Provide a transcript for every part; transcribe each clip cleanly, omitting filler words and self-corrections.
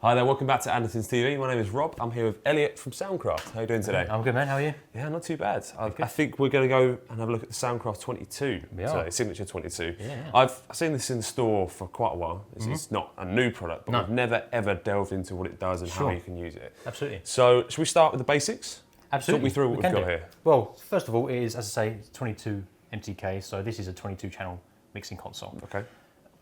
Hi there, welcome back to Andertons TV. My name is Rob. I'm here with Elliot from Soundcraft. How are you doing today? I'm good, man. How are you? Yeah, not too bad. I think we're going to go and have a look at the Soundcraft 22 today, Signature 22. Yeah. I've seen this in the store for quite a while. It's not a new product, but we've never ever delved into what it does and how you can use it. Absolutely. So, should we start with the basics? Absolutely. Talk me through what we've got here. Well, first of all, it is, as I say, 22 MTK, so this is a 22 channel mixing console. Okay.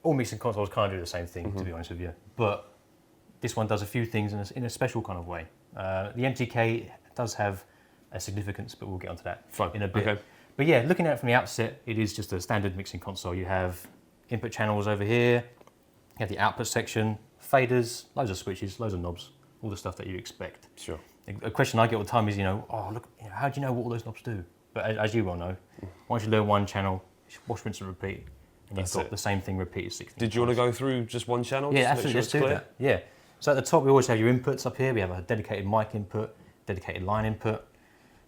All mixing consoles kind of do the same thing, to be honest with you, but this one does a few things in a special kind of way. The MTK does have a significance, but we'll get onto that in a bit. Okay. But yeah, looking at it from the outset, it is just a standard mixing console. You have input channels over here, you have the output section, faders, loads of switches, loads of knobs, all the stuff that you expect. Sure. A question I get all the time is, oh look, how do you know what all those knobs do? But as you well know, once you learn one channel, wash, rinse and repeat, and you've got the same thing repeated 16 Did you want to go through just one channel? Yeah, absolutely, let's do that. Yeah. So at the top, we always have your inputs up here. We have a dedicated mic input, dedicated line input.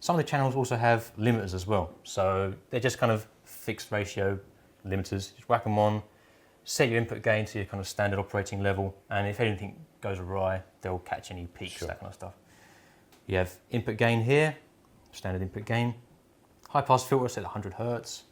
Some of the channels also have limiters as well. So they're just kind of fixed ratio limiters. Just whack them on, set your input gain to your kind of standard operating level. And if anything goes awry, they'll catch any peaks, that kind of stuff. You have input gain here, standard input gain. High pass filter set at 100 Hertz.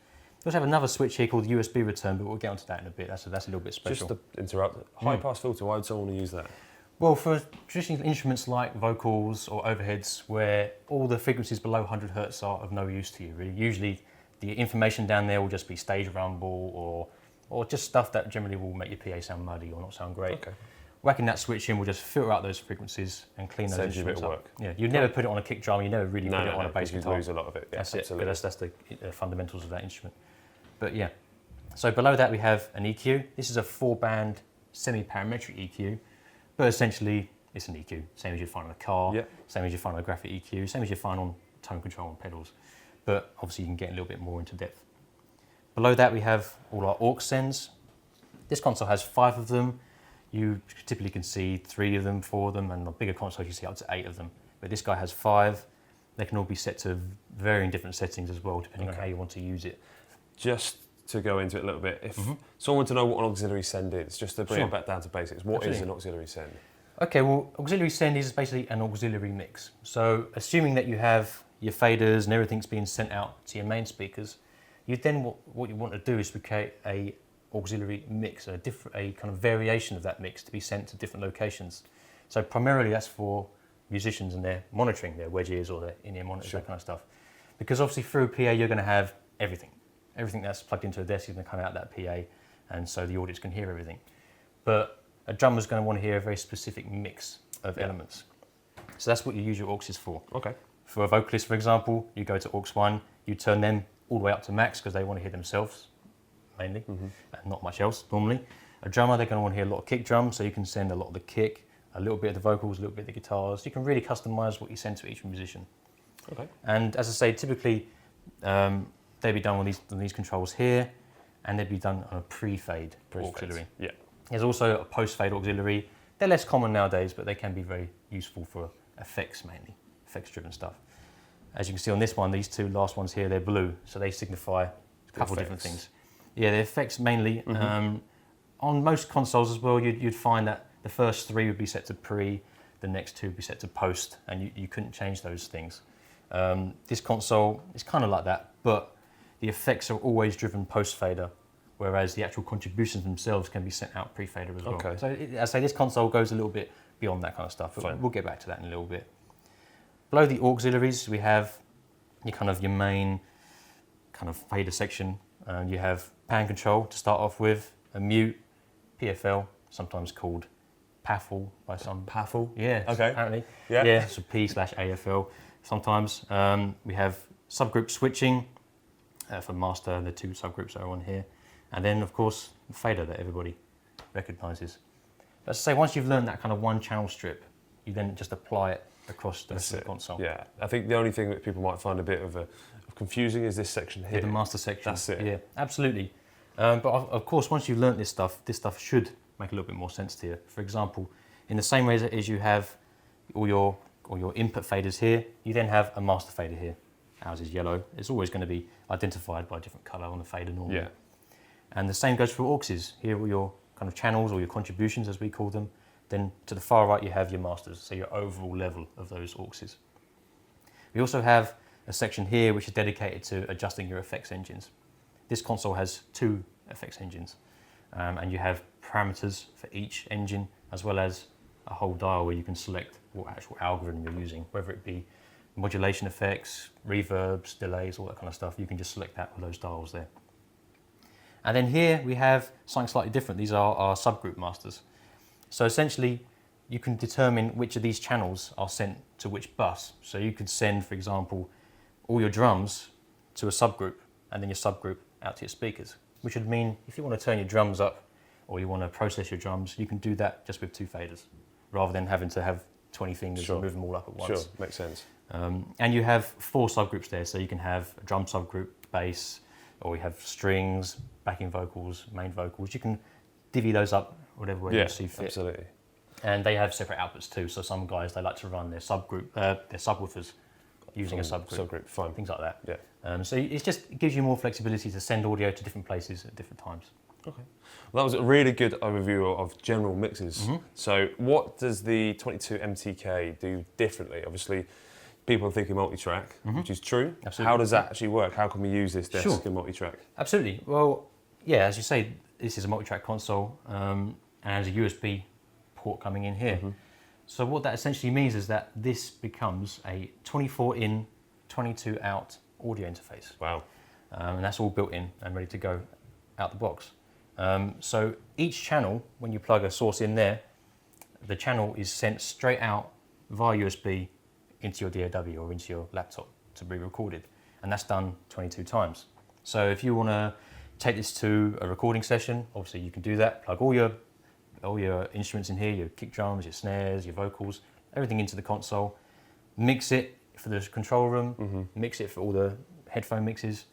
We also have another switch here called USB return, but we'll get onto that in a bit. That's a little bit special. Just to interrupt, high pass filter, why would someone want to use that? Well, for traditional instruments like vocals or overheads, where all the frequencies below 100 Hertz are of no use to you, really. Usually the information down there will just be stage rumble or just stuff that generally will make your PA sound muddy or not sound great. Okay. Whacking that switch in will just filter out those frequencies and clean those instruments up. Yeah, you'd never put it on a kick drum, you never really put it on a bass guitar. You lose a lot of it. Yeah, that's absolutely. it, but that's the fundamentals of that instrument. But yeah, so below that we have an EQ. This is a 4-band semi-parametric EQ. But essentially, it's an EQ, same as you'd find on a car, same as you'd find on a graphic EQ, same as you'd find on tone control and pedals. But obviously you can get a little bit more into depth. Below that we have all our aux sends. This console has 5 of them. You typically can see 3 of them, 4 of them, and on bigger consoles you see up to 8 of them. But this guy has 5. They can all be set to varying different settings as well, depending on how you want to use it. Just to go into it a little bit, if someone to know what an auxiliary send is, just to bring it back down to basics, what is an auxiliary send? Okay, well, auxiliary send is basically an auxiliary mix. So assuming that you have your faders and everything's being sent out to your main speakers, you then what you want to do is create a auxiliary mix, a kind of variation of that mix to be sent to different locations. So primarily that's for musicians and their monitoring, their wedges or their in-ear monitors, that kind of stuff. Because obviously through a PA you're going to have everything. Everything that's plugged into a desk is going to come out that PA, and so the audience can hear everything. But a drummer's going to want to hear a very specific mix of elements. So that's what you use your auxes for. Okay. For a vocalist, for example, you go to aux 1, you turn them all the way up to max because they want to hear themselves, mainly, and not much else normally. A drummer, they're going to want to hear a lot of kick drums, so you can send a lot of the kick, a little bit of the vocals, a little bit of the guitars. You can really customize what you send to each musician. Okay. And as I say, typically, they'd be done on these controls here, and they'd be done on a pre-fade auxiliary. Yeah. There's also a post-fade auxiliary. They're less common nowadays, but they can be very useful for effects mainly, effects-driven stuff. As you can see on this one, these 2 last ones here, they're blue, so they signify a couple of different things. Yeah, the effects mainly. On most consoles as well, you'd find that the first 3 would be set to pre, the next 2 would be set to post, and you couldn't change those things. This console is kind of like that, but the effects are always driven post-fader, whereas the actual contributions themselves can be sent out pre-fader as well. Okay. So I say this console goes a little bit beyond that kind of stuff, but we'll get back to that in a little bit. Below the auxiliaries, we have your main kind of fader section. You have pan control to start off with, a mute, PFL, sometimes called PAFL by some. PAFL? Yeah, okay. Apparently. Yeah. Yeah, so P/AFL sometimes. We have subgroup switching, for master, the 2 subgroups that are on here. And then, of course, the fader that everybody recognises. Let's say once you've learned that kind of one channel strip, you then just apply it across the rest of the console. Yeah, I think the only thing that people might find a bit of confusing is this section here. Yeah, the master section. That's it. Yeah, absolutely. But of course, once you've learned this stuff should make a little bit more sense to you. For example, in the same way as you have all your input faders here, you then have a master fader here. Ours is yellow. It's always going to be identified by a different colour on the fader normally. Yeah. And the same goes for auxes. Here are your kind of channels or your contributions, as we call them, Then to the far right, you have your masters, so your overall level of those auxes. We also have a section here which is dedicated to adjusting your effects engines. This console has 2 effects engines, and you have parameters for each engine, as well as a whole dial where you can select what actual algorithm you're using, whether it be modulation effects, reverbs, delays, all that kind of stuff. You can just select that with those dials there. And then here we have something slightly different. These are our subgroup masters. So essentially, you can determine which of these channels are sent to which bus. So you could send, for example, all your drums to a subgroup, and then your subgroup out to your speakers, which would mean if you want to turn your drums up or you want to process your drums, you can do that just with 2 faders, rather than having to have 20 fingers and move them all up at once. Sure, makes sense. And you have 4 subgroups there, so you can have a drum subgroup, bass, or you have strings, backing vocals, main vocals. You can divvy those up whatever way you see fit. Absolutely. And they have separate outputs too. So some guys, they like to run their subgroup, their subwoofers using a subgroup, fine. things like that. Yeah. So it gives you more flexibility to send audio to different places at different times. Okay. Well, that was a really good overview of general mixes. So what does the 22 MTK do differently? Obviously, people are thinking multi-track, which is true. Absolutely. How does that actually work? How can we use this desk in multi-track? Absolutely. Well, yeah, as you say, this is a multi-track console, and has a USB port coming in here. So what that essentially means is that this becomes a 24 in, 22 out audio interface. Wow. And that's all built in and ready to go out the box. So each channel, when you plug a source in there, the channel is sent straight out via USB into your DAW or into your laptop to be recorded. And that's done 22 times. So if you want to take this to a recording session, obviously you can do that. Plug all your instruments in here, your kick drums, your snares, your vocals, everything into the console. Mix it for the control room, mix it for all the headphone mixes,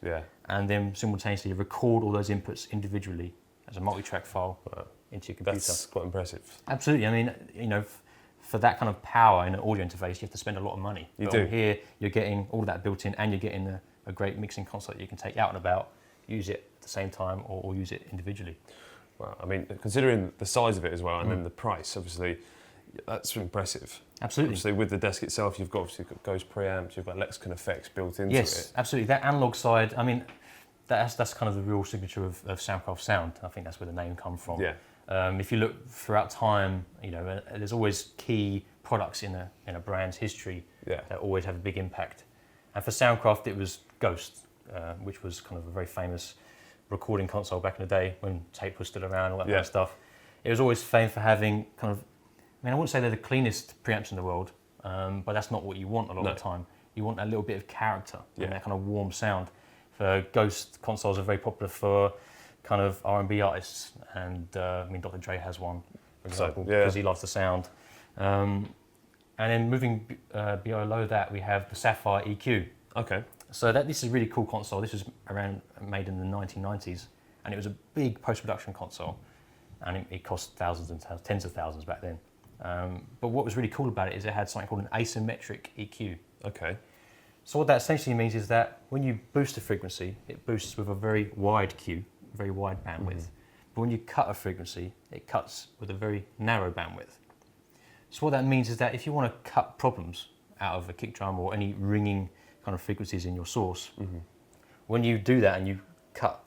and then simultaneously record all those inputs individually as a multi-track file into your computer. That's quite impressive. Absolutely. I mean, you know, for that kind of power in an audio interface, you have to spend a lot of money. You but do. On here, you're getting all that built in, and you're getting a great mixing console that you can take out and about, use it at the same time, or use it individually. Well, I mean, considering the size of it as well, and then the price, obviously, that's impressive. Absolutely. Obviously, with the desk itself, you've got Ghost preamps, you've got Lexicon effects built into it. Yes, absolutely. That analog side, I mean, that's kind of the real signature of Soundcraft sound. I think that's where the name comes from. Yeah. If you look throughout time, you know, there's always key products in a brand's history that always have a big impact. And for Soundcraft, it was Ghost, which was kind of a very famous recording console back in the day when tape was still around, all that kind of stuff. It was always famed for having kind of, I mean, I wouldn't say they're the cleanest preamps in the world, but that's not what you want a lot of the time. You want a little bit of character and that kind of warm sound. For Ghost consoles are very popular for kind of R&B artists, and I mean, Dr. Dre has one, for example, because he loves the sound. And then moving below that, we have the Sapphire EQ. Okay. So this is a really cool console. This was made in the 1990s, and it was a big post-production console, and it cost thousands and tens of thousands back then. But what was really cool about it is it had something called an asymmetric EQ. Okay. So what that essentially means is that when you boost a frequency, it boosts with a very wide Q, very wide bandwidth. But when you cut a frequency, it cuts with a very narrow bandwidth. So what that means is that if you want to cut problems out of a kick drum or any ringing kind of frequencies in your source, when you do that and you cut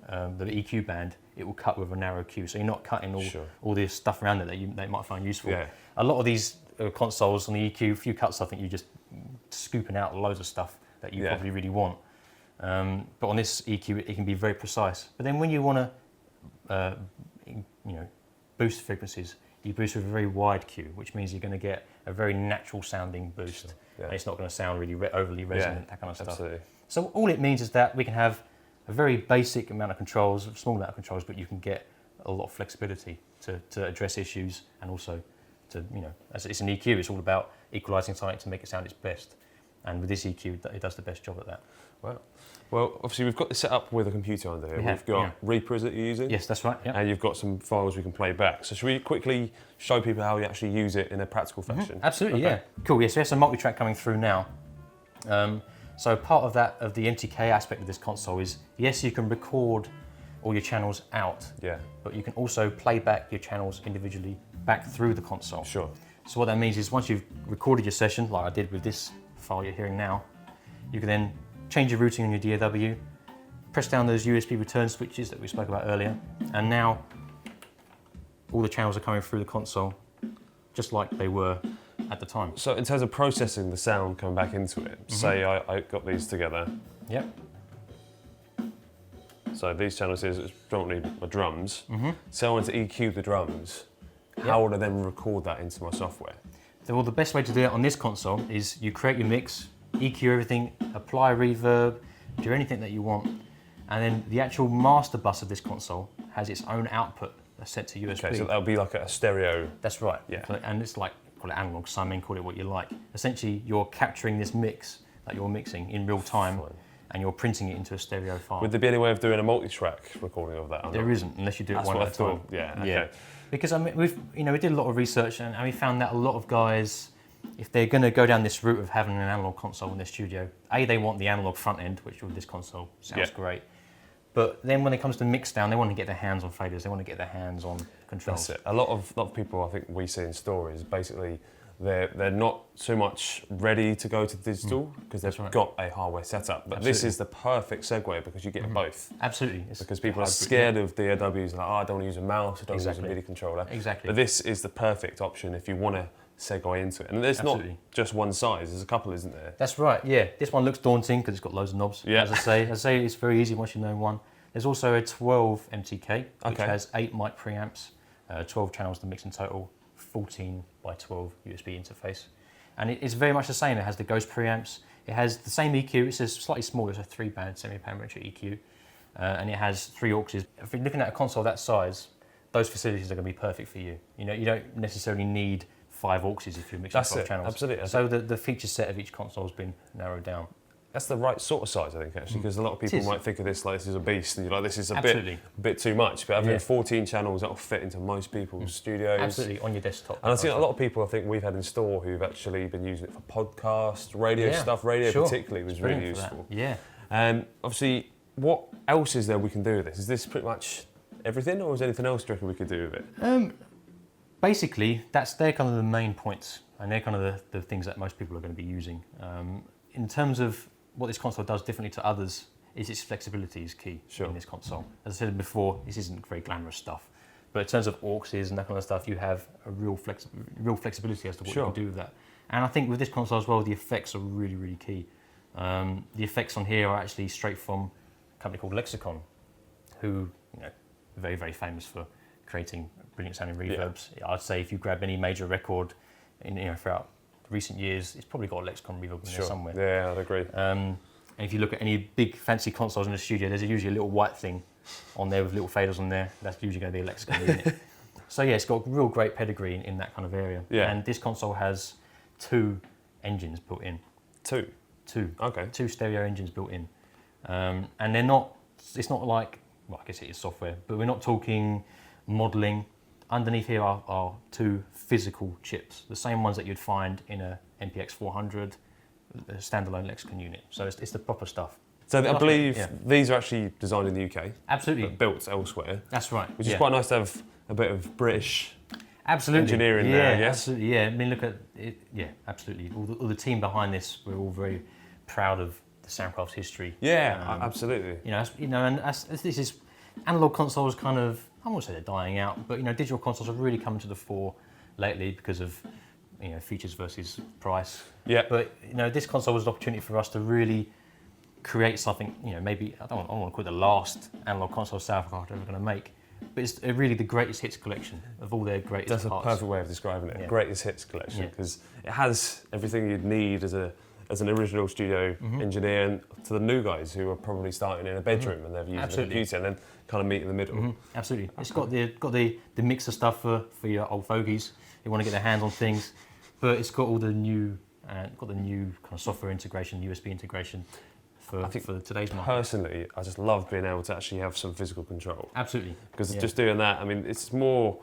the EQ band, it will cut with a narrow Q. So you're not cutting all this stuff around it that you might find useful. Yeah. A lot of these consoles on the EQ, if you cut something, you're just scooping out loads of stuff that you probably really want. But on this EQ, it can be very precise. But then when you want to, boost frequencies, you boost with a very wide Q, which means you're going to get a very natural sounding boost. And it's not going to sound really overly resonant, that kind of stuff. Absolutely. So all it means is that we can have a very basic amount of controls, a small amount of controls, but you can get a lot of flexibility to address issues, and also to, as it's an EQ, it's all about equalising something to make it sound its best. And with this EQ, it does the best job at that. Wow. Well, obviously we've got this set up with a computer under here. We've got Reapers that you're using. Yes, that's right. Yeah. And you've got some files we can play back. So should we quickly show people how you actually use it in a practical fashion? Absolutely, yeah. Cool, yes, so there's some multi-track coming through now. So part of the MTK aspect of this console is, yes, you can record all your channels out, but you can also play back your channels individually back through the console. Sure. So what that means is once you've recorded your session, like I did with this file you're hearing now, you can then change your routing on your DAW, press down those USB return switches that we spoke about earlier, and now all the channels are coming through the console just like they were at the time. So in terms of processing the sound coming back into it, say I got these together. Yep. So these channels here is predominantly my drums. So I want to EQ the drums. Yep. How would I then record that into my software? Well, the best way to do it on this console is you create your mix, EQ everything, apply reverb, do anything that you want, and then the actual master bus of this console has its own output that's set to USB. Okay, so that'll be like a stereo. That's right. Yeah. And it's like, call it analog summing, call it what you like. Essentially, you're capturing this mix that you're mixing in real time, and you're printing it into a stereo file. Would there be any way of doing a multi-track recording of that? There isn't, unless you do it That's one what at I a time. thought. Yeah. Okay. Yeah. Because I mean, we did a lot of research, and we found that a lot of guys, if they're going to go down this route of having an analog console in their studio, they want the analog front end, which with this console sounds great. But then when it comes to mix down, they want to get their hands on faders, they want to get their hands on controls. That's it. A lot of people I think we see in stories, basically they're not so much ready to go to digital because they've got a hardware setup. But this is the perfect segue because you get both. Absolutely. Because people are scared of DAWs, like, I don't want to use a mouse, I don't want to use a MIDI controller. Exactly. But this is the perfect option if you want to segue into it. And there's not just one size, there's a couple, isn't there? That's right, yeah. This one looks daunting because it's got loads of knobs. Yeah. As I say, it's very easy once you know one. There's also a 12 MTK, which has 8 mic preamps, 12 channels to mix in total, 14 by 12 USB interface. And it's very much the same. It has the Ghost preamps. It has the same EQ. It's just slightly smaller. It's a 3-band semi-parametric EQ. And it has 3 auxes. If you're looking at a console that size, those facilities are going to be perfect for you. You know, you don't necessarily need 5 auxes if you're mixing 12 channels. Absolutely. So the feature set of each console has been narrowed down. That's the right sort of size, I think, actually, because a lot of people might think of this like this is a beast, and you're like, this is a bit too much. But having 14 channels, that'll fit into most people's studios. Absolutely, on your desktop. And I've seen a lot of people, I think, we've had in store who've actually been using it for podcast, radio stuff. Radio particularly was really useful. Yeah. Obviously, what else is there we can do with this? Is this pretty much everything, or is there anything else do you reckon we could do with it? Basically, they're kind of the main points, and they're kind of the things that most people are going to be using. In terms of what this console does differently to others is its flexibility is key in this console. As I said before, this isn't very glamorous stuff. But in terms of auxes and that kind of stuff, you have a real flexibility as to what you can do with that. And I think with this console as well, the effects are really, really key. The effects on here are actually straight from a company called Lexicon, who are very, very famous for creating brilliant sounding reverbs. I'd say if you grab any major record throughout recent years, it's probably got a Lexicon reverb in there somewhere. Yeah, I'd agree. And if you look at any big fancy consoles in the studio, there's usually a little white thing on there with little faders on there. That's usually going to be a Lexicon unit. So yeah, it's got real great pedigree in that kind of area. Yeah. And this console has 2 engines built in. 2? 2. Okay. 2 stereo engines built in. And they're not, it's not like, well, I guess it is software, but we're not talking modelling. Underneath here are 2 physical chips, the same ones that you'd find in a MPX 400, a standalone Lexicon unit. So it's the proper stuff. So I believe these are actually designed in the UK. Absolutely. But built elsewhere. That's right. Which is quite nice to have a bit of British absolutely engineering there, I guess. Absolutely, yeah. I mean, look at it. Yeah, absolutely. All the team behind this, we're all very proud of the Soundcraft history. Yeah, absolutely. And as this is analog consoles kind of, I won't say they're dying out, but digital consoles have really come to the fore lately because of features versus price. Yeah. But this console was an opportunity for us to really create something. Maybe I don't want to call it the last analog console Soundcraft ever going to make, but it's really the greatest hits collection of all their greatest parts. That's a perfect way of describing it. Greatest hits collection, because it has everything you'd need as an original studio engineer, and to the new guys who are probably starting in a bedroom and they've used a computer and then kind of meet in the middle. Absolutely. It's got the mixer stuff for your old fogies who want to get their hands on things, but it's got all the new kind of software integration, USB integration for today's market. Personally, I just love being able to actually have some physical control. Absolutely. Because just doing that, I mean, it's more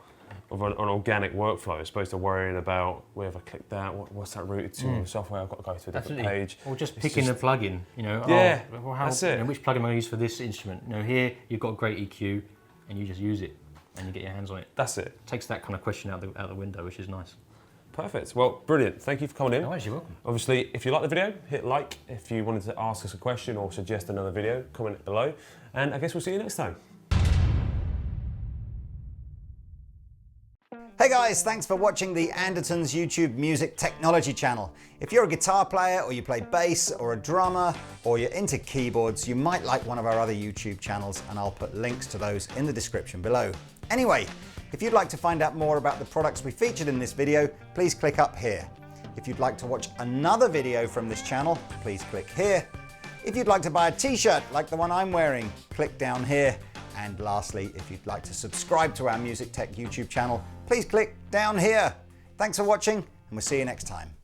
of an organic workflow as opposed to worrying about where have I clicked that, what's that routed to in the software, I've got to go to a different page. Or just picking a plugin, that's it. Which plugin am I going to use for this instrument? Here you've got a great EQ and you just use it. and you get your hands on it. That's it. Takes that kind of question out the window, which is nice. Perfect. Well, brilliant. Thank you for coming in. No worries, you're welcome. Obviously, if you like the video, hit like. If you wanted to ask us a question or suggest another video, comment below. And I guess we'll see you next time. Hey guys, thanks for watching the Andertons YouTube music technology channel. If you're a guitar player or you play bass or a drummer or you're into keyboards, you might like one of our other YouTube channels, and I'll put links to those in the description below. Anyway, if you'd like to find out more about the products we featured in this video, please click up here. If you'd like to watch another video from this channel, please click here. If you'd like to buy a t-shirt like the one I'm wearing, click down here. And lastly, if you'd like to subscribe to our Music Tech YouTube channel, please click down here. Thanks for watching, and we'll see you next time.